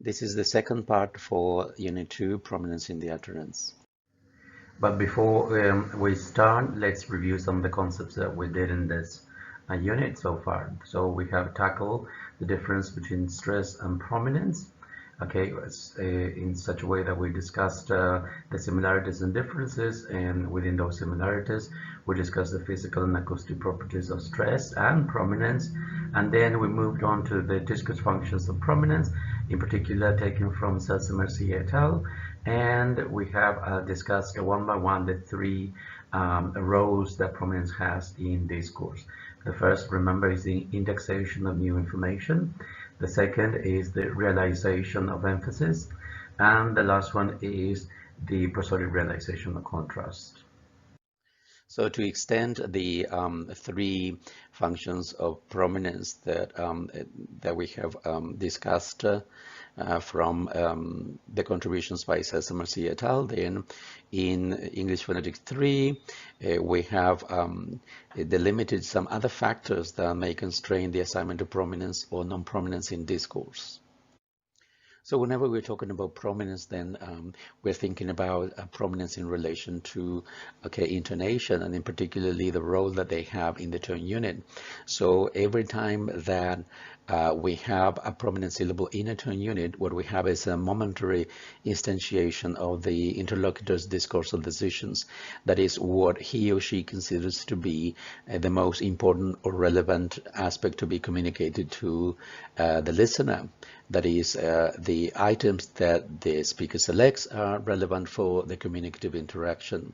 This is the second part for Unit 2, Prominence in the Utterance. But before we start, let's review some of the concepts that we did in this unit so far. So we have tackled the difference between stress and prominence, okay, in such a way that we discussed the similarities and differences, and within those similarities we discussed the physical and acoustic properties of stress and prominence, and then we moved on to the discrete functions of prominence, in particular taken from Seltzer et al. And we have discussed one by one the three roles that prominence has in discourse. The first, remember, is the indexation of new information. The second is the realization of emphasis. And the last one is the prosodic realization of contrast. So to extend the three functions of prominence that we have discussed from the contributions by Seltzer et al. Then in English Phonetics 3, we have delimited some other factors that may constrain the assignment of prominence or non-prominence in discourse. So whenever we're talking about prominence, then we're thinking about prominence in relation to, intonation, and in particularly the role that they have in the tone unit. So every time that we have a prominent syllable in a tone unit, what we have is a momentary instantiation of the interlocutor's discursive decisions. That is what he or she considers to be the most important or relevant aspect to be communicated to the listener. That is, the items that the speaker selects are relevant for the communicative interaction.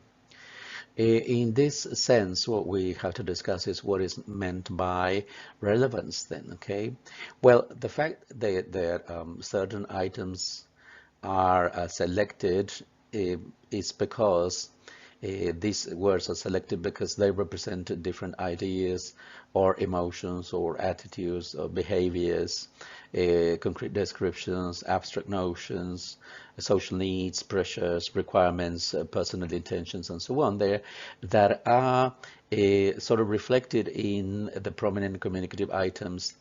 In this sense, what we have to discuss is what is meant by relevance then, okay? Well, the fact that certain items are selected is because these words are selected because they represent different ideas or emotions or attitudes or behaviors, concrete descriptions, abstract notions, social needs, pressures, requirements, personal intentions, and so on there that are sort of reflected in the prominent communicative items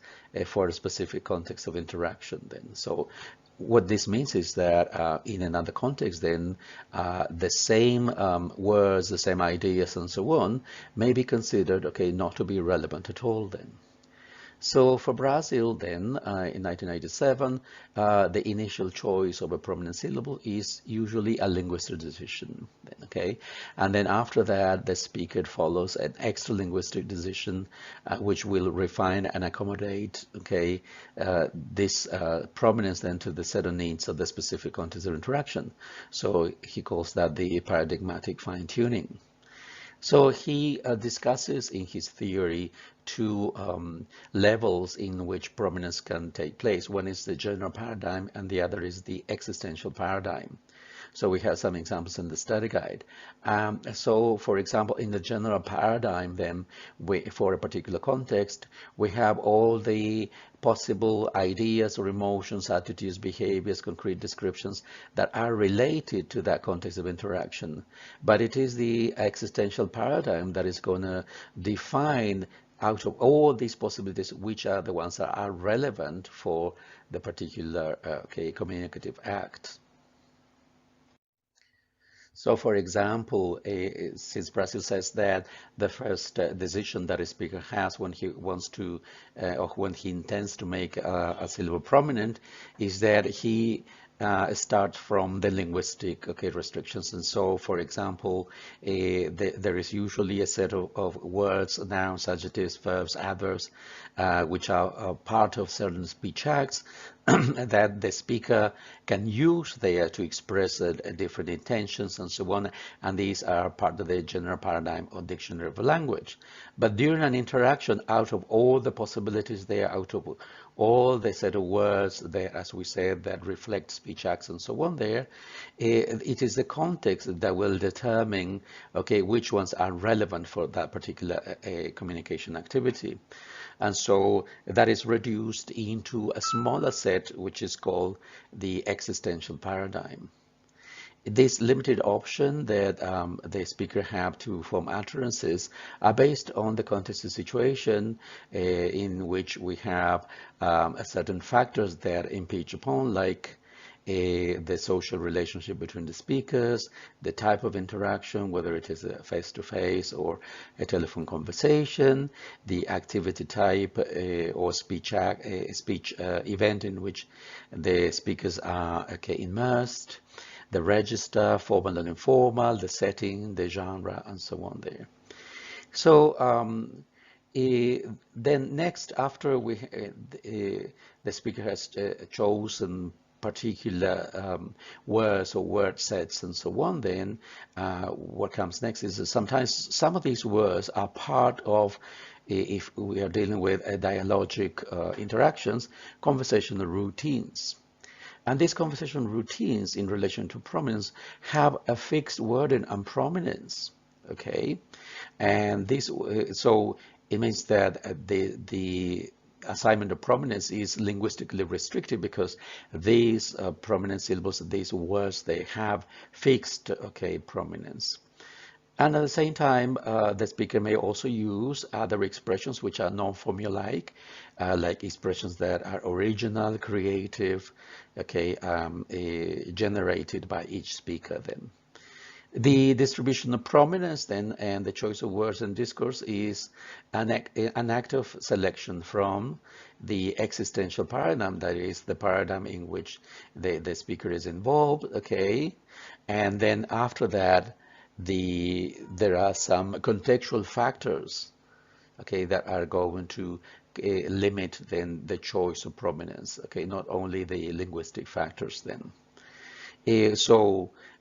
for a specific context of interaction then. So what this means is that in another context then the same words, the same ideas and so on may be considered not to be relevant at all then. So for Brazil then, in 1987, the initial choice of a prominent syllable is usually a linguistic decision, then, and then after that the speaker follows an extra linguistic decision which will refine and accommodate this prominence then to the set of needs of the specific context of interaction. So he calls that the paradigmatic fine-tuning. So he discusses in his theory two levels in which prominence can take place. One is the general paradigm and the other is the existential paradigm. So we have some examples in the study guide. So for example, in the general paradigm then, for a particular context, we have all the possible ideas or emotions, attitudes, behaviors, concrete descriptions that are related to that context of interaction. But it is the existential paradigm that is going to define out of all these possibilities which are the ones that are relevant for the particular communicative act. So, for example, since Brazil says that the first decision that a speaker has when he wants to, or when he intends to make a syllable prominent, is that he start from the linguistic restrictions. And so, for example, there is usually a set of words, nouns, adjectives, verbs, adverbs, which are part of certain speech acts that the speaker can use there to express different intentions and so on, and these are part of the general paradigm or dictionary of language. But during an interaction, out of all the possibilities there, out of all the set of words there, as we said, that reflect speech acts and so on there, it is the context that will determine which ones are relevant for that particular communication activity. And so that is reduced into a smaller set, which is called the existential paradigm. This limited option that the speaker have to form utterances are based on the context of situation in which we have certain factors that impinge upon, like the social relationship between the speakers, the type of interaction, whether it is a face-to-face or a telephone conversation, the activity type or speech event in which the speakers are immersed, the register, formal and informal, the setting, the genre, and so on there. So then next, after the speaker has chosen particular words or word sets and so on, then what comes next is sometimes some of these words are part of, if we are dealing with dialogic interactions, conversational routines. And these conversational routines in relation to prominence have a fixed wording and prominence, okay? And this, so it means that the assignment of prominence is linguistically restricted because these prominent syllables, these words, they have fixed, okay, prominence. And at the same time, the speaker may also use other expressions which are non-formulaic, like expressions that are original, creative, okay, generated by each speaker then. The distribution of prominence then and the choice of words and discourse is an act of selection from the existential paradigm, that is the paradigm in which the speaker is involved, okay, and then after that there are some contextual factors, okay, that are going to limit then the choice of prominence, okay, not only the linguistic factors then.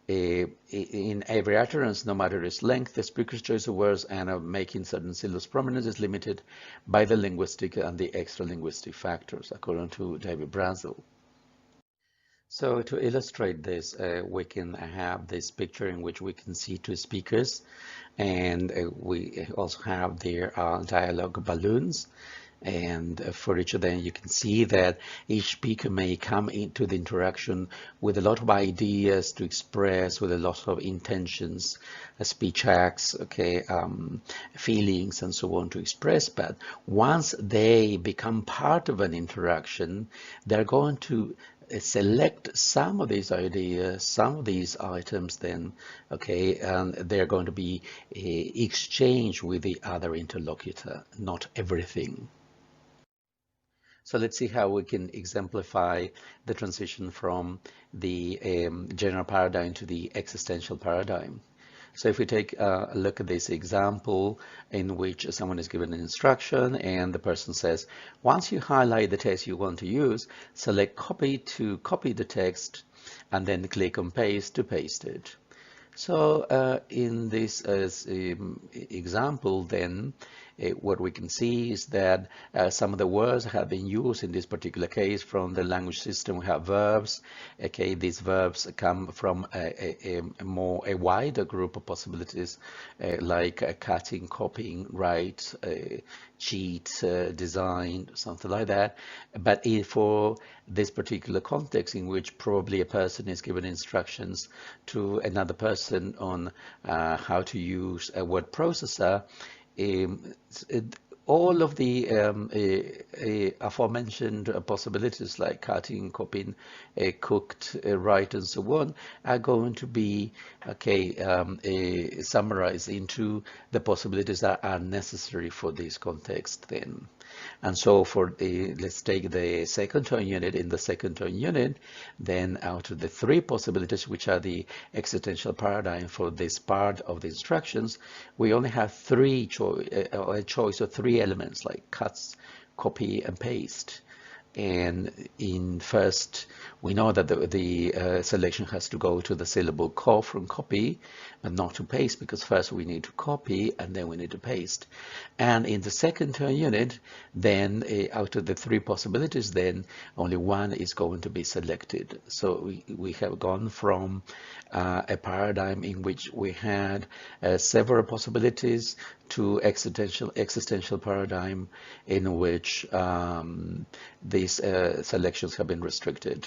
In every utterance, no matter its length, the speaker's choice of words and of making certain syllables prominent is limited by the linguistic and the extra-linguistic factors, according to David Brazel. So to illustrate this, we can have this picture in which we can see two speakers, and we also have their dialogue balloons. And for each of them, you can see that each speaker may come into the interaction with a lot of ideas to express, with a lot of intentions, speech acts, okay, feelings, and so on to express. But once they become part of an interaction, they're going to select some of these ideas, some of these items then, okay, and they're going to be exchanged with the other interlocutor, not everything. So let's see how we can exemplify the transition from the general paradigm to the existential paradigm. So if we take a look at this example in which someone is given an instruction and the person says, once you highlight the text you want to use, select copy to copy the text and then click on paste to paste it. So in this example then, what we can see is that some of the words have been used in this particular case from the language system. We have verbs. Okay, these verbs come from a wider group of possibilities, like cutting, copying, write, cheat, design, something like that. But for this particular context in which probably a person is given instructions to another person on how to use a word processor, all of the aforementioned possibilities like cutting, copying, cooked, write, and so on are going to be summarized into the possibilities that are necessary for this context then. And so for let's take the second tone unit. In the second tone unit, then out of the three possibilities, which are the existential paradigm for this part of the instructions, we only have a choice of three elements like cuts, copy, and paste. And in first, we know that the selection has to go to the syllable co from copy and not to paste, because first we need to copy and then we need to paste. And in the second tone unit, then out of the three possibilities, then only one is going to be selected. So we have gone from a paradigm in which we had several possibilities to existential paradigm in which these selections have been restricted.